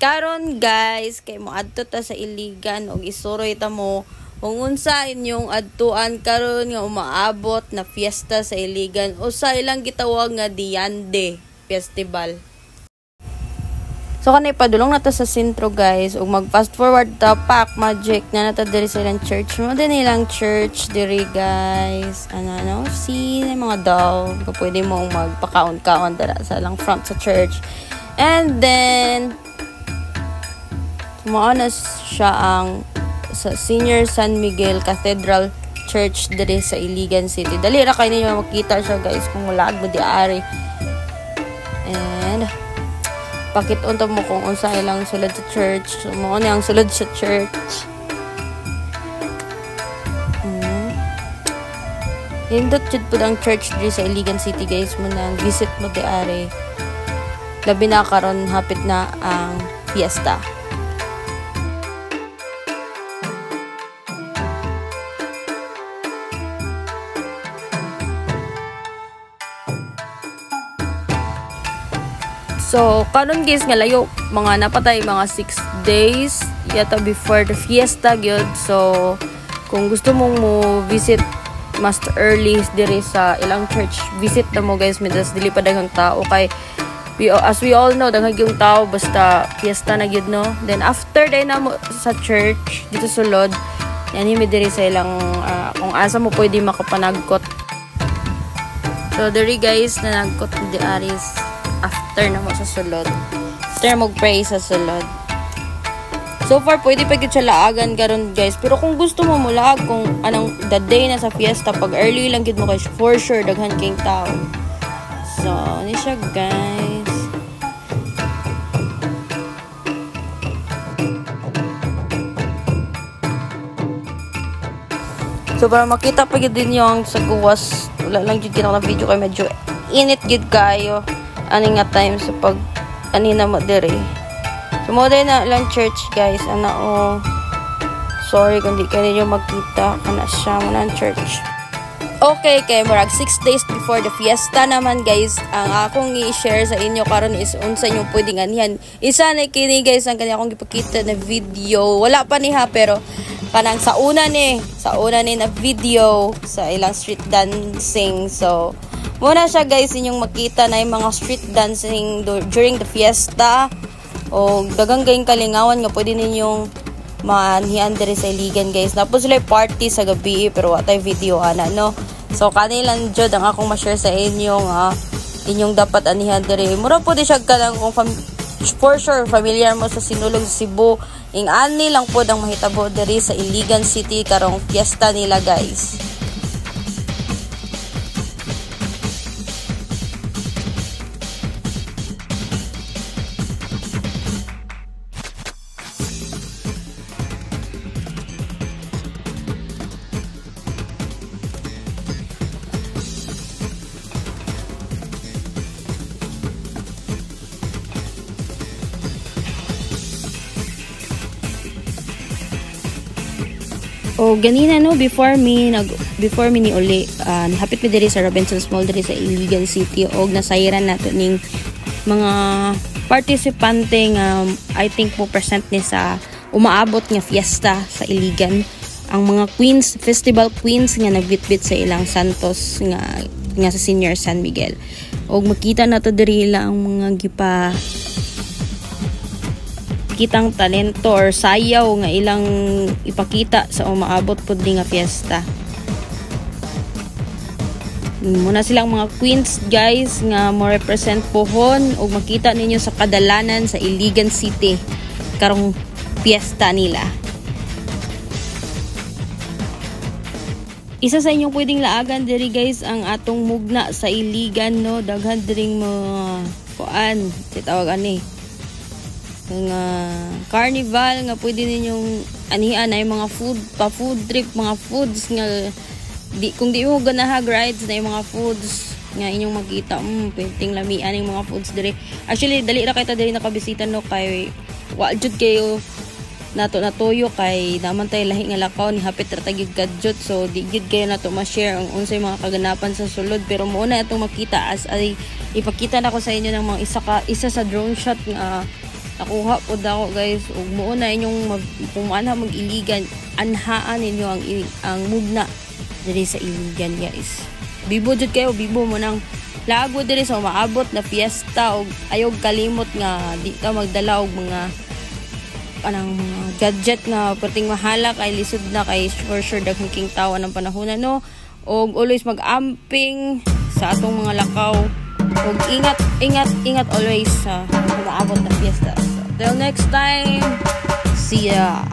Karon guys, kay mo adto ta sa Iligan og isuroy ta mo kung unsa inyong adtuan karon nga umaabot na fiesta sa Iligan o sa ilang gitawag nga Diande Festival. So kanay padulong na ta sa sentro guys ug mag fast forward ta Pac Magic na nata diri sa ilang church. Mo din ilang church diri guys. Ano see mga daw pwede mo magpakaon-kaon dira sa ilang front sa church. And then maana siya ang sa Senior San Miguel Cathedral Church diri sa Iligan City. Dali ra kay ninyo makita siya guys kung wala mo di ari. And pakit-on ta mo kung unsa ilang sulod sa church. So, mo ni ang sulod sa church. Hindot jud pud ang church diri sa Iligan City guys. Mo nang visit mo di ari. Labi na karon hapit na ang fiesta. So, karon guys nga layo, mga napatay mga 6 days yata before the fiesta gyud. So, kung gusto mong mo visit mas early diri sa ilang church, visit na mo guys, midas dili pa daghang tao kay as we all know daghang yung tao basta fiesta na gyud no. Then after day na mo sa church dito sulod, yan himi diri sa ilang kung asa mo pwede makapanagkot. So, diri guys na nagkot di aris after na mo sa sulod. After mag-pray sa sulod. So far, pwede pa siya laagan karon guys. Pero kung gusto mo mulaag kung anong the day na sa fiesta, pag early lang gid mo guys, for sure, daghan king tao. So, ni siya guys. So, para makita pa gid din yung sa guwas, wala lang gid kinang video kay medyo init gid kayo. Ani nga time sa pag anina mo diri. So mo na lang church guys sorry kung di kayo magkita kana siya mo ng church. Okay kay murag 6 days before the fiesta naman guys ang akong i-share sa inyo karon is unsa inyo pwedeng anihan. Isa na kini guys ang kanya akong gipakita na video. Wala pa ni ha pero kanang sa una ni na video sa ilang street dancing. So muna siya guys inyong makita na yung mga street dancing during the fiesta o dagang gayong kalingawan nga pwede ninyong maanhian diri sa Iligan guys. Tapos sila party sa gabi pero watay video ana no. So kanilang jud ang akong ma-share sa inyong inyong dapat anihan diri. Mura po di siya kanang kung for sure familiar mo sa Sinulog Cebu. Ing ani lang po ang mahitabo diri sa Iligan City karong fiesta nila guys. O ganina no before me ni uli hapit mi diri sa Robinson's Mall diri sa Iligan City og nasayran nato ning mga participante nga I think mo present ni sa umaabot nga fiesta sa Iligan ang mga queens, festival queens nga nagbitbit sa ilang santos nga sa Senior San Miguel. Og makita nato diri lang mga kitang talento or sayaw nga ilang ipakita sa umaabot pud nga fiesta. Muna silang mga queens guys nga mo represent pohon ug makita ninyo sa kadalanan sa Iligan City karong fiesta nila. Isa sa inyong pwedeng laagan diri guys ang atong mugna sa Iligan no, daghan diring mga kuan tawag ani nga carnival nga pwede ninyong anihan ay mga food trip, mga foods nga kung di mo ganahag rides na yung mga foods nga inyong makita pwedeng lamian yung mga foods dire. Actually dali ra kita diri nakabisita no kay wa jud kayo nato natuyo kay naman tay lahi nga lakaw ni hapit ra tagig gadjot, so di gid kayo nato ma-share ang unsay mga kaganapan sa sulod. Pero muna itong makita as ay ipakita na ko sa inyo ng mga isa sa drone shot nga nakuha po dako guys. Ug muna inyong pumana mag-iligan anhaan ninyo ang mugna diri sa iligan guys. Bibo jud kayo, bibo mo nang lago diri sa maabot na fiesta og ayog kalimot nga di ka magdala og mga anang gadget nga perting mahala kay lisod na kay for sure daghang king tawa ng panahon no. Og always mag-amping sa atong mga lakaw og ingat always sa maabot na fiesta. So, till next time, see ya.